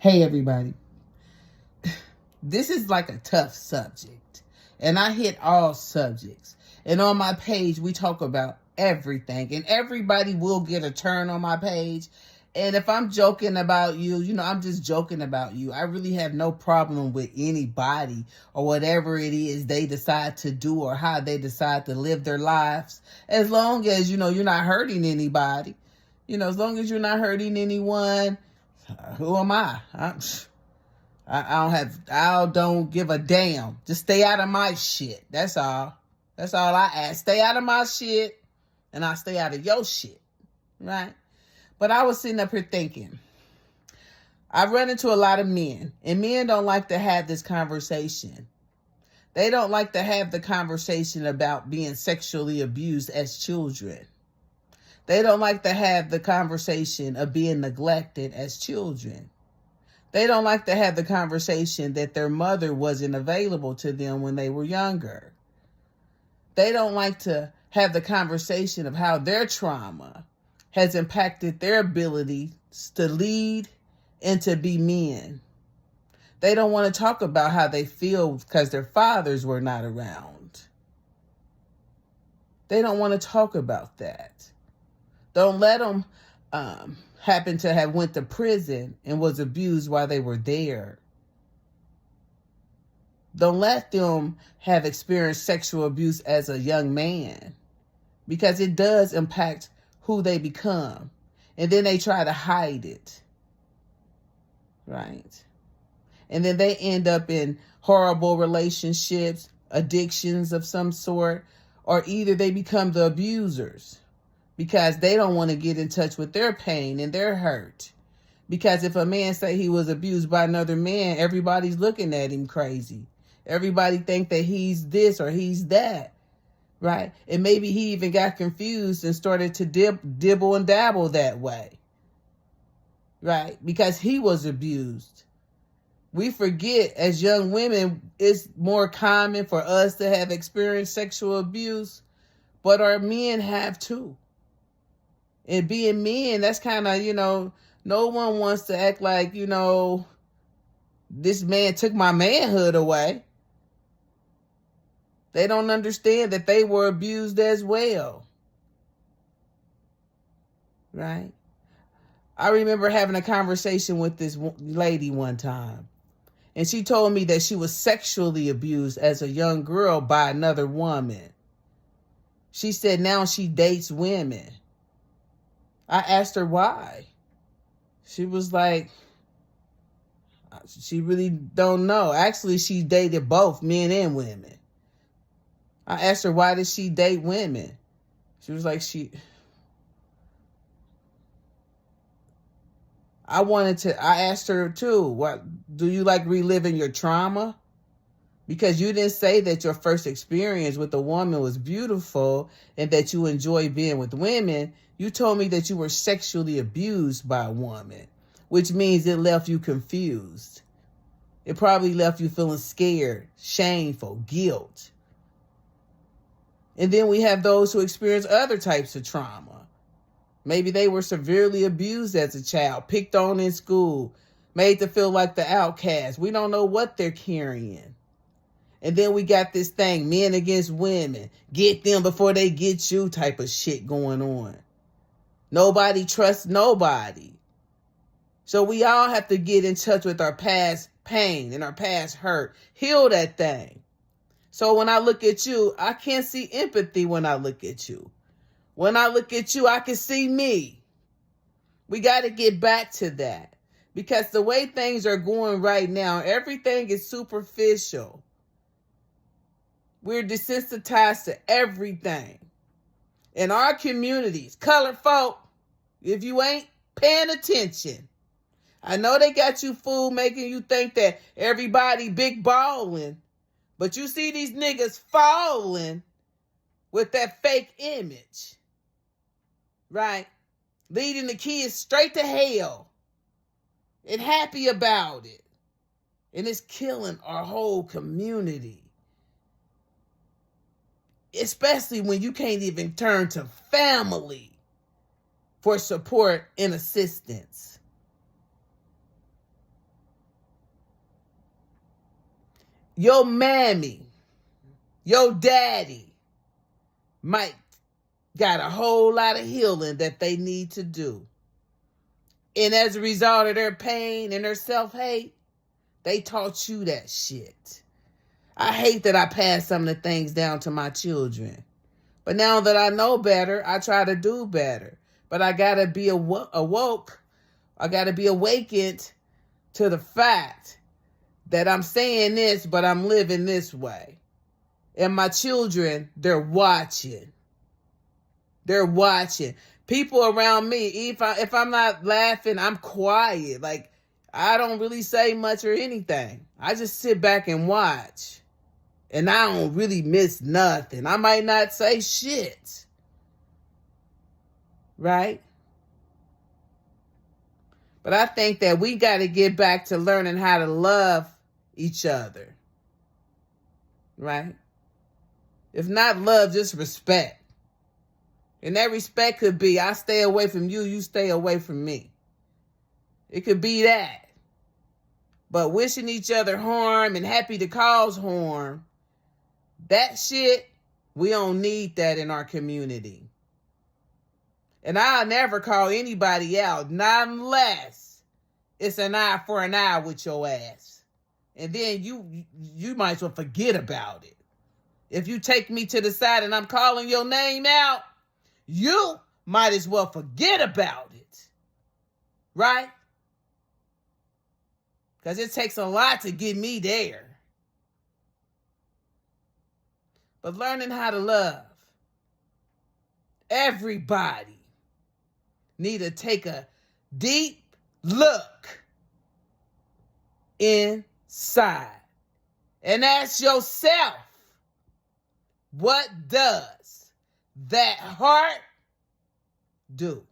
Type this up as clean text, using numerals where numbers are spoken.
Hey, everybody. This is like a tough subject, and I hit all subjects. And on my page, we talk about everything, and everybody will get a turn on my page. And if I'm joking about you, I'm just joking about you. I really have no problem with anybody or whatever it is they decide to do or how they decide to live their lives. As long as, you're not hurting anybody. As long as you're not hurting anyone, who am I? I don't give a damn. Just stay out of my shit. That's all. That's all I ask. Stay out of my shit, and I'll stay out of your shit. Right? But I was sitting up here thinking, I run into a lot of men, and men don't like to have this conversation. They don't like to have the conversation about being sexually abused as children. They don't like to have the conversation of being neglected as children. They don't like to have the conversation that their mother wasn't available to them when they were younger. They don't like to have the conversation of how their trauma has impacted their ability to lead and to be men. They don't want to talk about how they feel because their fathers were not around. They don't want to talk about that. Don't let them happen to have went to prison and was abused while they were there. Don't let them have experienced sexual abuse as a young man, because it does impact who they become. And then they try to hide it. Right? And then they end up in horrible relationships, addictions of some sort, or either they become the abusers because they don't want to get in touch with their pain and their hurt. Because if a man say he was abused by another man, everybody's looking at him crazy. Everybody think that he's this or he's that, right? And maybe he even got confused and started to dibble and dabble that way, right? Because he was abused. We forget as young women, it's more common for us to have experienced sexual abuse, but our men have too. And being men, that's kind of, no one wants to act like, this man took my manhood away. They don't understand that they were abused as well. Right? I remember having a conversation with this lady one time. And she told me that she was sexually abused as a young girl by another woman. She said now she dates women. I asked her why. She was like, she really don't know. Actually, she dated both men and women. I asked her, why did she date women? She was like, I asked her too, what, do you like reliving your trauma? Because you didn't say that your first experience with a woman was beautiful and that you enjoy being with women. You told me that you were sexually abused by a woman, which means it left you confused. It probably left you feeling scared, shameful, guilt. And then we have those who experience other types of trauma. Maybe they were severely abused as a child, picked on in school, made to feel like the outcast. We don't know what they're carrying. And then we got this thing, men against women, get them before they get you type of shit going on. Nobody trusts nobody. So we all have to get in touch with our past pain and our past hurt. Heal that thing. So when I look at you, I can't see empathy when I look at you. When I look at you, I can see me. We got to get back to that. Because the way things are going right now, everything is superficial. We're desensitized to everything. In our communities, colored folk, if you ain't paying attention, I know they got you fooled making you think that everybody big balling, but you see these niggas falling with that fake image, right? Leading the kids straight to hell and happy about it. And it's killing our whole community. Especially when you can't even turn to family for support and assistance. your mammy, your daddy might got a whole lot of healing that they need to do. And as a result of their pain and their self-hate, they taught you that shit. I hate that I passed some of the things down to my children. But now that I know better, I try to do better. But I got to be awoke. I got to be awakened to the fact that I'm saying this, but I'm living this way. And my children, they're watching. They're watching. People around me, if I'm not laughing, I'm quiet. Like, I don't really say much or anything. I just sit back and watch. And I don't really miss nothing. I might not say shit. Right? But I think that we got to get back to learning how to love each other. Right? If not love, just respect. And that respect could be, I stay away from you, you stay away from me. It could be that. But wishing each other harm and happy to cause harm, that shit, we don't need that in our community. And I'll never call anybody out, not unless it's an eye for an eye with your ass. And then you might as well forget about it. If you take me to the side and I'm calling your name out, you might as well forget about it. Right? Because it takes a lot to get me there. But learning how to love. Everybody need to take a deep look inside and ask yourself, what does that heart do?